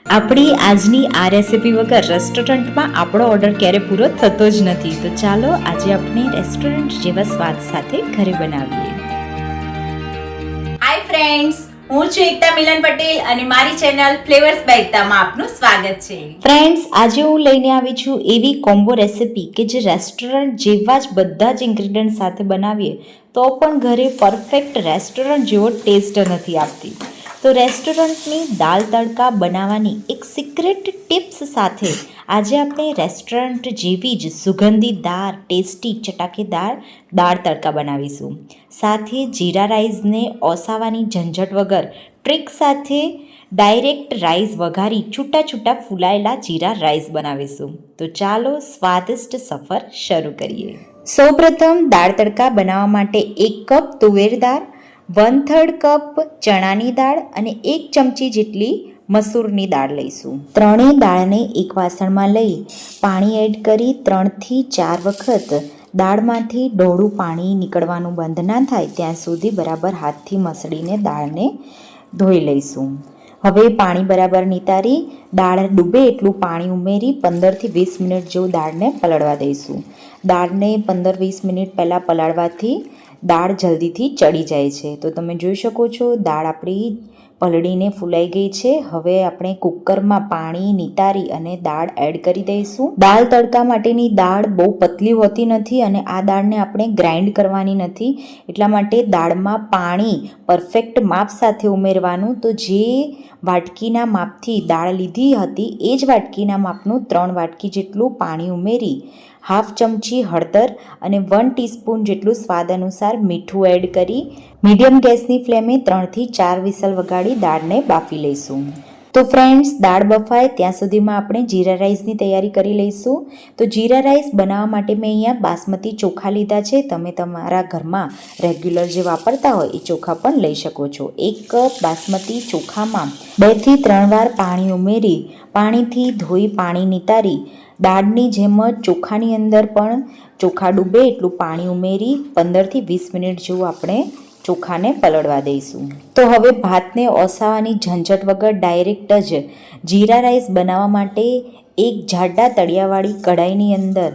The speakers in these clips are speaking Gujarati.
આપણી આજની આ રેસિપી વગર રેસ્ટોરન્ટમાં આપણો ઓર્ડર ક્યારે પૂરો થતો જ નથી. તો ચાલો આજે આપણે રેસ્ટોરન્ટ જેવા સ્વાદ સાથે ઘરે બનાવીએ. હાય ફ્રેન્ડ્સ, હું છું એકતા મિલન પટેલ અને મારી ચેનલ ફ્લેવર્સ બાય એકતામાં આપનું સ્વાગત છે. ફ્રેન્ડ્સ, આજે હું લઈને આવી છું એવી કોમ્બો રેસિપી કે જે રેસ્ટોરન્ટ જેવા જ બધા જ ઇન્ગ્રેડિયન્ટ સાથે બનાવીએ તો પણ ઘરે પરફેક્ટ રેસ્ટોરન્ટ જેવો ટેસ્ટ નથી આપતી. તો રેસ્ટોરન્ટની દાલ તડકા બનાવવાની એક સિક્રેટ ટિપ્સ સાથે આજે આપણે રેસ્ટોરન્ટ જેવી જ સુગંધીદાર ટેસ્ટી ચટાકેદાર દાળ તડકા બનાવીશું. સાથે જીરા રાઈસને ઓસાવાની ઝંઝટ વગર ટ્રીક સાથે ડાયરેક્ટ રાઈસ વઘારી છૂટા છૂટા ફૂલાયેલા જીરા રાઈસ બનાવીશું. તો ચાલો સ્વાદિષ્ટ સફર શરૂ કરીએ. સૌપ્રથમ દાળ તડકા બનાવવા માટે 1 કપ તુવેર દાળ, 1/3 કપ ચણાની દાળ અને 1 ચમચી જેટલી મસૂરની દાળ લઈશું. ત્રણેય દાળને એક વાસણમાં લઈ પાણી એડ કરી 3 થી 4 વખત દાળમાંથી ડોળું પાણી નીકળવાનું બંધ ના થાય ત્યાં સુધી બરાબર હાથથી મસળીને દાળને ધોઈ લઈશું. હવે પાણી બરાબર નિતારી દાળ ડૂબે એટલું પાણી ઉમેરી 15 થી 20 મિનિટ જેવું દાળને પલળવા દઈશું. દાળને 15-20 મિનિટ પહેલાં પલાળવાથી દાળ જલ્દીથી ચડી જાય છે. તો તમે જોઈ શકો છો દાળ આપણી પલળીને ફૂલાઈ ગઈ છે. હવે આપણે કુકરમાં પાણી નિતારી અને દાળ એડ કરી દઈશું. દાળ તડકા માટેની દાળ બહુ પતલી હોતી નથી અને આ દાળને આપણે ગ્રાઇન્ડ કરવાની નથી, એટલા માટે દાળમાં પાણી પરફેક્ટ માપ સાથે ઉમેરવાનું. તો જે વાટકીના માપથી દાળ લીધી હતી એ જ વાટકીના માપનું 3 વાટકી જેટલું પાણી ઉમેરી 1/2 ચમચી હળદર અને 1 ટીસ્પૂન જેટલું સ્વાદ અનુસાર મીઠું એડ કરી મીડિયમ ગેસની ફ્લેમે 3 થી 4 વિસલ વગાડી દાળને બાફી લઈશું. તો ફ્રેન્ડ્સ, દાળ બફાય ત્યાં સુધીમાં આપણે જીરા રાઈસની તૈયારી કરી લઈશું. તો જીરા રાઈસ બનાવવા માટે મેં અહીંયા બાસમતી ચોખા લીધા છે. તમે તમારા ઘરમાં રેગ્યુલર જે વાપરતા હોય એ ચોખા પણ લઈ શકો છો. 1 કપ બાસમતી ચોખામાં 2 થી 3 વાર પાણી ઉમેરી પાણીથી ધોઈ પાણી નિતારી દાળની જેમ જ ચોખાની અંદર પણ ચોખા ડૂબે એટલું પાણી ઉમેરી 15 થી 20 મિનિટ જેવું આપણે ચોખાને પલળવા દઈશું. તો હવે ભાતને ઓસાવાની ઝંઝટ વગર ડાયરેક્ટ જ જીરા રાઈસ બનાવવા માટે એક જાડા તળિયાવાળી કઢાઈની અંદર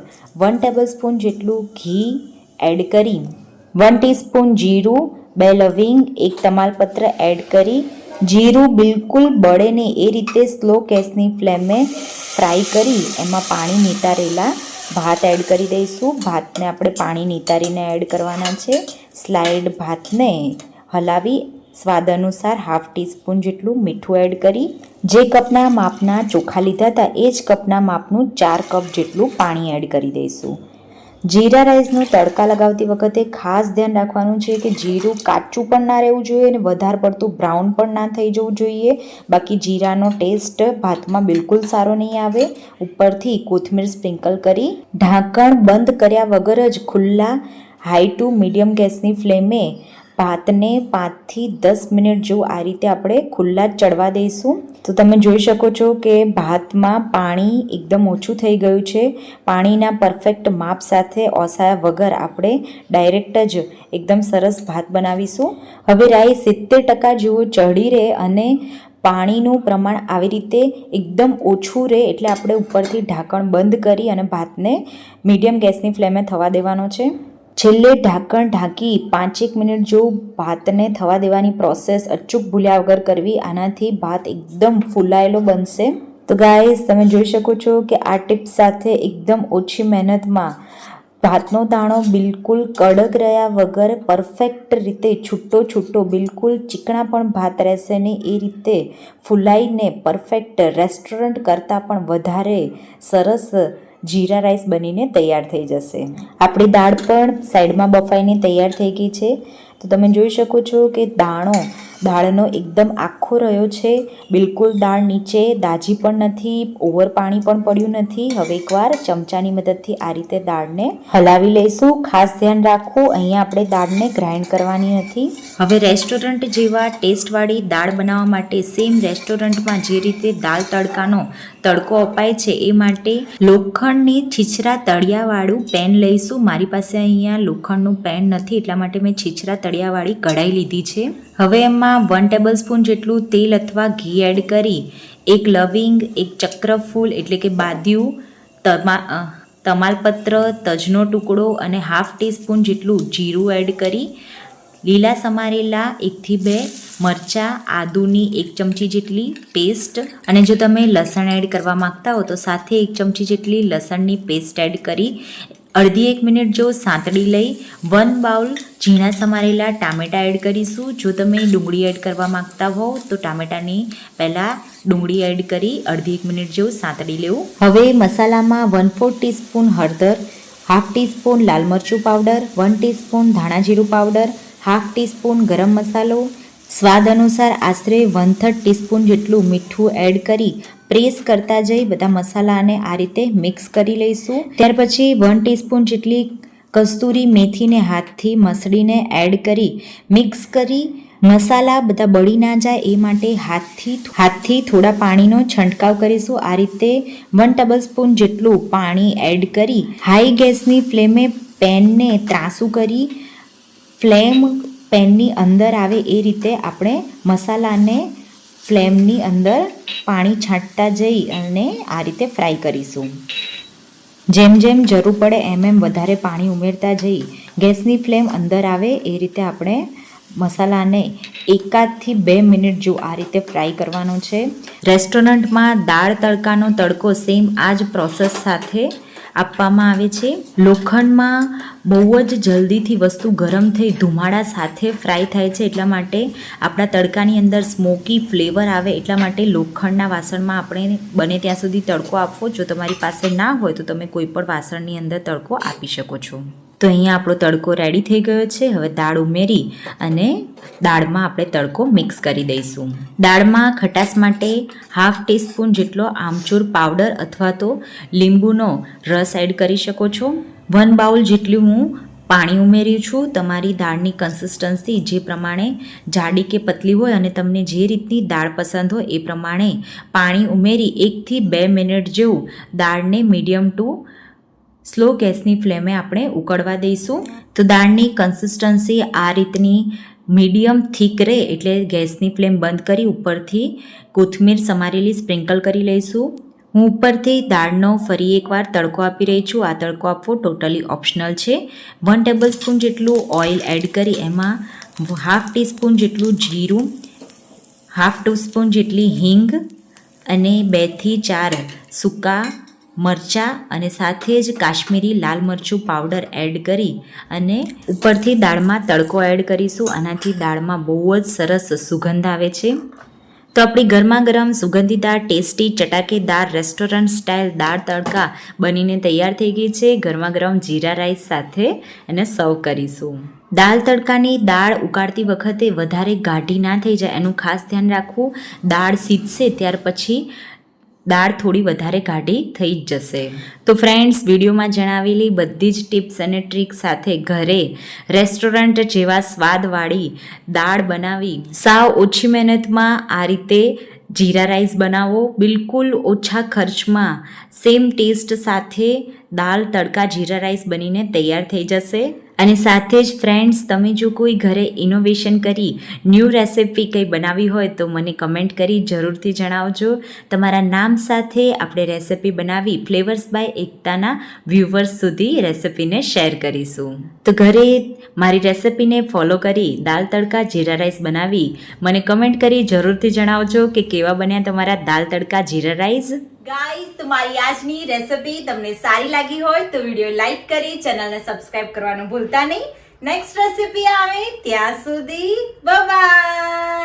1 ટેબલસ્પૂન જેટલું ઘી એડ કરી 1 ટીસ્પૂન જીરું, 2 લવિંગ, 1 તમાલપત્ર એડ કરી જીરું બિલકુલ બળે નહીં એ રીતે સ્લો ગેસની ફ્લેમે ફ્રાય કરી એમાં પાણી નિતારેલા ભાત એડ કરી દઈશું. ભાતને આપણે પાણી નિતારીને એડ કરવાના છે. સ્લાઇડ ભાતને હલાવી સ્વાદ અનુસાર 1/2 ટીસ્પૂન જેટલું મીઠું એડ કરી જે કપના માપના ચોખા લીધા હતા એ જ કપના માપનું 4 કપ જેટલું પાણી એડ કરી દઈશું. જીરા રાઈસનો તડકા લગાવતી વખતે ખાસ ધ્યાન રાખવાનું છે કે જીરું કાચું પણ ના રહેવું જોઈએ અને વધારે પડતું બ્રાઉન પણ ના થઈ જવું જોઈએ, બાકી જીરાનો ટેસ્ટ ભાતમાં બિલકુલ સારો નહીં આવે. ઉપરથી કોથમીર સ્પ્રિંકલ કરી ઢાંકણ બંધ કર્યા વગર જ ખુલ્લા હાઈ ટુ મીડિયમ ગેસની ફ્લેમે ભાતને 5 થી 10 મિનિટ જેવું આ રીતે આપણે ખુલ્લા જ ચડવા દઈશું. તો તમે જોઈ શકો છો કે ભાતમાં પાણી એકદમ ઓછું થઈ ગયું છે. પાણીના પરફેક્ટ માપ સાથે ઓસાયા વગર આપણે ડાયરેક્ટ જ એકદમ સરસ ભાત બનાવીશું. હવે રાઈસ 70% જેવું ચડી રહે અને પાણીનું પ્રમાણ આવી રીતે એકદમ ઓછું રહે એટલે આપણે ઉપરથી ઢાંકણ બંધ કરી અને ભાતને મીડિયમ ગેસની ફ્લેમે થવા દેવાનો છે. છેલ્લે ઢાંકણ ઢાંકી 5-1 મિનિટ જેવું ભાતને થવા દેવાની પ્રોસેસ અચૂક ભૂલ્યા વગર કરવી. આનાથી ભાત એકદમ ફૂલાયેલો બનશે. તો ગાઈઝ, તમે જોઈ શકો છો કે આ ટિપ્સ સાથે એકદમ ઓછી મહેનતમાં ભાતનો દાણો બિલકુલ કડક રહ્યા વગર પરફેક્ટ રીતે છૂટો બિલકુલ ચીકણા પણ ભાત રહેશે નહીં એ રીતે ફૂલાઈને પરફેક્ટ રેસ્ટોરન્ટ કરતાં પણ વધારે સરસ જીરા રાઈસ બનીને તૈયાર થઈ જશે. આપણી દાળ પણ સાઈડમાં બફાઈને તૈયાર થઈ ગઈ છે. તો તમે જોઈ શકો છો કે દાળનો એકદમ આખો રહ્યો છે. બિલકુલ દાળ નીચે દાજી પણ નથી, ઓવર પાણી પણ પડ્યું નથી. હવે એકવાર ચમચાની મદદથી આ રીતે દાળને હલાવી લઈશું. ખાસ ધ્યાન રાખવું, અહીંયા આપણે દાળને ગ્રાઇન્ડ કરવાની નથી. હવે રેસ્ટોરન્ટ જેવા ટેસ્ટવાળી દાળ બનાવવા માટે સેમ રેસ્ટોરન્ટમાં જે રીતે દાળ તડકાનો તડકો અપાય છે એ માટે લોખંડની છીછરા તળિયાવાળું પેન લઈશું. મારી પાસે અહીંયા લોખંડનું પેન નથી એટલા માટે મેં છીછરા તળિયાવાળી કઢાઈ લીધી છે. હવે એમાં 1 ટેબલસ્પૂન જેટલું તેલ અથવા ઘી એડ કરી એક લવિંગ, એક ચક્રફૂલ એટલે કે બાદિયું, તમાલપત્ર, તજનો ટુકડો અને હાફ ટીસ્પૂન જેટલું જીરું એડ કરી, લીલા સમારેલા 1 થી 2 મરચાં, આદુની 1 ચમચી જેટલી પેસ્ટ, અને જો તમે લસણ એડ કરવા માંગતા હો તો સાથે 1 ચમચી જેટલી લસણની પેસ્ટ એડ કરી અડધી 1 મિનિટ જો સાંતળી લઈ 1 બાઉલ ઝીણા સમારેલા ટામેટાં એડ કરીશું. જો તમે ડુંગળી એડ કરવા માંગતા હો તો ટામેટાની પહેલાં ડુંગળી એડ કરી અડધી 1 મિનિટ જેવું સાંતળી લેવું. હવે મસાલામાં 1/4 ટીસ્પૂન હળદર, હાફ ટીસ્પૂન લાલ મરચું પાવડર, 1 ટીસ્પૂન ધાણા જીરું પાવડર, હાફ ટીસ્પૂન ગરમ મસાલો, સ્વાદ અનુસાર આશરે 1/3 ટીસ્પૂન જેટલું મીઠું એડ કરી પ્રેસ કરતા જઈ બધા મસાલાને આ રીતે મિક્સ કરી લઈશું. ત્યાર પછી 1 ટીસ્પૂન જેટલી કસ્તુરી મેથીને હાથથી મસળીને એડ કરી મિક્સ કરી મસાલા બધા બળી ના જાય એ માટે હાથથી થોડા પાણીનો છંટકાવ કરીશું. આ રીતે 1 ટેબલસ્પૂન જેટલું પાણી એડ કરી હાઈ ગેસની ફ્લેમે પેનને ત્રાસું કરી ફ્લેમ પેનની અંદર આવે એ રીતે આપણે મસાલાને ફ્લેમની અંદર પાણી છાંટતા જઈ અને આ રીતે ફ્રાય કરીશું. જેમ જેમ જરૂર પડે એમ વધારે પાણી ઉમેરતા જઈ ગેસની ફ્લેમ અંદર આવે એ રીતે આપણે મસાલાને 1 થી 2 મિનિટ જો આ રીતે ફ્રાય કરવાનો છે. રેસ્ટોરન્ટમાં દાળ તડકાનો તડકો સેમ આ જ પ્રોસેસ સાથે આપવામાં આવે છે. લોખંડમાં બહુ જ જલ્દીથી વસ્તુ ગરમ થઈ ધુમાડા સાથે ફ્રાય થાય છે, એટલા માટે આપણા તડકાની અંદર સ્મોકી ફ્લેવર આવે એટલા માટે લોખંડના વાસણમાં આપણે બને ત્યાં સુધી તડકો આપવો. જો તમારી પાસે ના હોય તો તમે કોઈ પણ વાસણની અંદર તડકો આપી શકો છો. તો અહીંયા આપણો તડકો રેડી થઈ ગયો છે. હવે દાળ ઉમેરી અને દાળમાં આપણે તડકો મિક્સ કરી દઈશું. દાળમાં ખટાશ માટે હાફ ટીસ્પૂન જેટલો આમચૂર પાવડર અથવા તો લીંબુનો રસ એડ કરી શકો છો. 1 બાઉલ જેટલું હું પાણી ઉમેર્યું છું. તમારી દાળની કન્સિસ્ટન્સી જે પ્રમાણે જાડી કે પતલી હોય અને તમને જે રીતની દાળ પસંદ હોય એ પ્રમાણે પાણી ઉમેરી 1 થી 2 મિનિટ જેવું દાળને મીડિયમ ટુ સ્લો ગેસની ફ્લેમે આપણે ઉકળવા દઈશું. તો દાળની કન્સિસ્ટન્સી આ રીતની મીડિયમ થીક રહે એટલે ગેસની ફ્લેમ બંધ કરી ઉપરથી કોથમીર સમારેલી સ્પ્રિંકલ કરી લઈશું. હું ઉપરથી દાળનો ફરી એકવાર તડકો આપી રહી છું. આ તડકો આપવો ટોટલી ઓપ્શનલ છે. 1 ટેબલસ્પૂન જેટલું ઓઇલ એડ કરી એમાં હાફ ટીસ્પૂન જેટલું જીરું, હાફ ટીસ્પૂન જેટલી હિંગ અને 2 થી 4 સૂકા મરચાં અને સાથે જ કાશ્મીરી લાલ મરચું પાવડર એડ કરી અને ઉપરથી દાળમાં તડકો એડ કરીશું. આનાથી દાળમાં બહુ જ સરસ સુગંધ આવે છે. તો આપણી ગરમા ગરમ સુગંધીદાર ટેસ્ટી ચટાકેદાર રેસ્ટોરન્ટ સ્ટાઇલ દાળ તડકા બનીને તૈયાર થઈ ગઈ છે. ગરમા ગરમ જીરા રાઈસ સાથે એને સર્વ કરીશું. દાળ તડકાની દાળ ઉકાળતી વખતે વધારે ગાઢી ના થઈ જાય એનું ખાસ ધ્યાન રાખવું. દાળ સીધશે ત્યાર પછી દાળ થોડી વધારે ગાઢી થઈ જ જશે. તો ફ્રેન્ડ્સ, વિડીયોમાં જણાવેલી બધી જ ટિપ્સ અને ટ્રીક સાથે ઘરે રેસ્ટોરન્ટ જેવા સ્વાદવાળી દાળ બનાવી સાવ ઓછી મહેનતમાં આ રીતે જીરા રાઈસ બનાવો. બિલકુલ ઓછા ખર્ચમાં સેમ ટેસ્ટ સાથે દાળ તડકા જીરા રાઈસ બનીને તૈયાર થઈ જશે. અને સાથે જ ફ્રેન્ડ્સ, તમે જો કોઈ ઘરે ઇનોવેશન કરી ન્યૂ રેસિપી કંઈ બનાવી હોય તો મને કમેન્ટ કરી જરૂરથી જણાવજો. તમારા નામ સાથે આપણે રેસિપી બનાવી ફ્લેવર્સ બાય એકતાના વ્યૂવર્સ સુધી રેસિપીને શેર કરીશું. તો ઘરે મારી રેસિપીને ફોલો કરી દાલ તડકા જીરા રાઈસ બનાવી મને કમેન્ટ કરી જરૂરથી જણાવજો કે કેવા બન્યા તમારા દાલ તડકા જીરા રાઈસ. ગાઈસ, તમારી આજની રેસિપી તમને સારી લાગી હોય તો વિડીયો લાઈક કરી ચેનલને સબસ્ક્રાઇબ કરવાનું ભૂલતા નહીં. નેક્સ્ટ રેસિપી આવે ત્યાં સુધી બાય બાય.